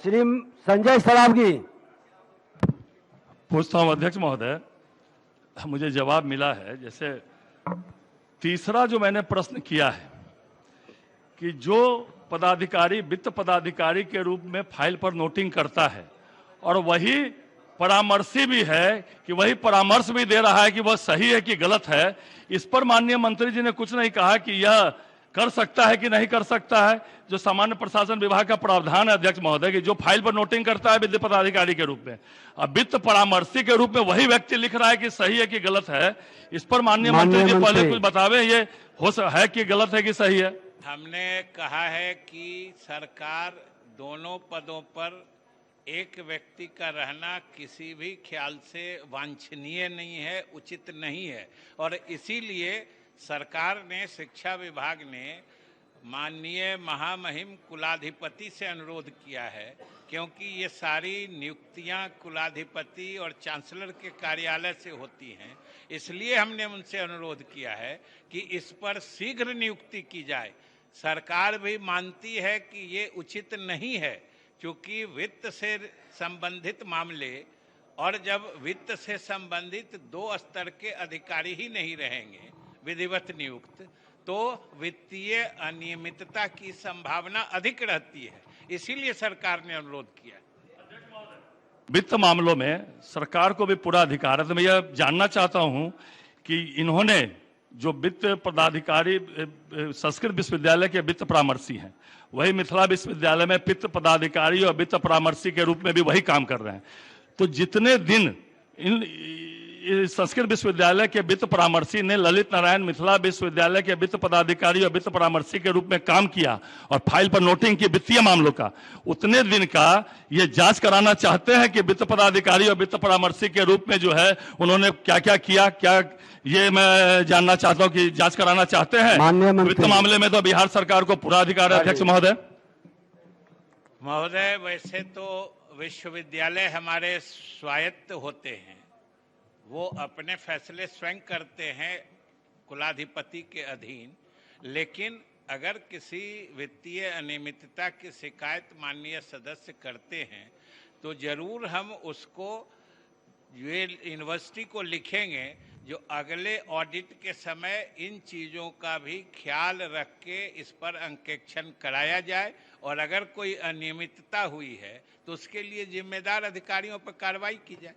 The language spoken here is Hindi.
श्री संजय सरावगी। पूछता हूं अध्यक्ष महोदय, मुझे जवाब मिला है। जैसे तीसरा जो मैंने प्रश्न किया है कि जो पदाधिकारी वित्त पदाधिकारी के रूप में फाइल पर नोटिंग करता है और वही परामर्शी भी है कि वही परामर्श भी दे रहा है कि वह सही है कि गलत है, इस पर माननीय मंत्री जी ने कुछ नहीं कहा कि यह कर सकता है कि नहीं कर सकता है। जो सामान्य प्रशासन विभाग का प्रावधान है अध्यक्ष महोदय कि जो फाइल पर नोटिंग करता है वित्त पदाधिकारी के रूप में, अब वित्त परामर्शी के रूप में वही व्यक्ति लिख रहा है कि सही है कि गलत है, इस पर माननीय मंत्री जी पहले कुछ बतावे, ये है कि गलत है कि सही है। हमने कहा है कि सरकार दोनों पदों पर एक व्यक्ति का रहना किसी भी ख्याल से वांछनीय नहीं है, उचित नहीं है, और इसीलिए सरकार ने, शिक्षा विभाग ने माननीय महामहिम कुलाधिपति से अनुरोध किया है, क्योंकि ये सारी नियुक्तियां कुलाधिपति और चांसलर के कार्यालय से होती हैं। इसलिए हमने उनसे अनुरोध किया है कि इस पर शीघ्र नियुक्ति की जाए। सरकार भी मानती है कि ये उचित नहीं है, क्योंकि वित्त से संबंधित मामले, और जब वित्त से संबंधित दो स्तर के अधिकारी ही नहीं रहेंगे विधिवत नियुक्त, तो वित्तीय अनियमितता की संभावना अधिक रहती है। इसीलिए सरकार ने अनुरोध किया। वित्त मामलों में सरकार को भी पूरा अधिकार है। तो मैं यह जानना चाहता हूं कि इन्होंने जो वित्त पदाधिकारी संस्कृत विश्वविद्यालय के वित्त परामर्शी हैं, वही मिथिला विश्वविद्यालय में वित्त पदाधिकारी और वित्त परामर्शी के रूप में भी वही काम कर रहे हैं। तो जितने दिन इन संस्कृत विश्वविद्यालय के वित्त परामर्शी ने ललित नारायण मिथिला विश्वविद्यालय के वित्त पदाधिकारी और वित्त परामर्शी के रूप में काम किया और फाइल पर नोटिंग की वित्तीय मामलों का, उतने दिन का ये जांच कराना चाहते हैं कि वित्त पदाधिकारी और वित्त परामर्शी के रूप में जो है उन्होंने क्या क्या किया, क्या ये मैं जानना चाहता हूं कि जांच कराना चाहते हैं। वित्त मामले में तो बिहार सरकार को पूरा अधिकार है अध्यक्ष महोदय। महोदय, वैसे तो विश्वविद्यालय हमारे स्वायत्त होते हैं, वो अपने फैसले स्वयं करते हैं कुलाधिपति के अधीन, लेकिन अगर किसी वित्तीय अनियमितता की शिकायत माननीय सदस्य करते हैं तो जरूर हम उसको ये यूनिवर्सिटी को लिखेंगे, जो अगले ऑडिट के समय इन चीज़ों का भी ख्याल रख के इस पर अंकेक्षण कराया जाए, और अगर कोई अनियमितता हुई है तो उसके लिए जिम्मेदार अधिकारियों पर कार्रवाई की जाए।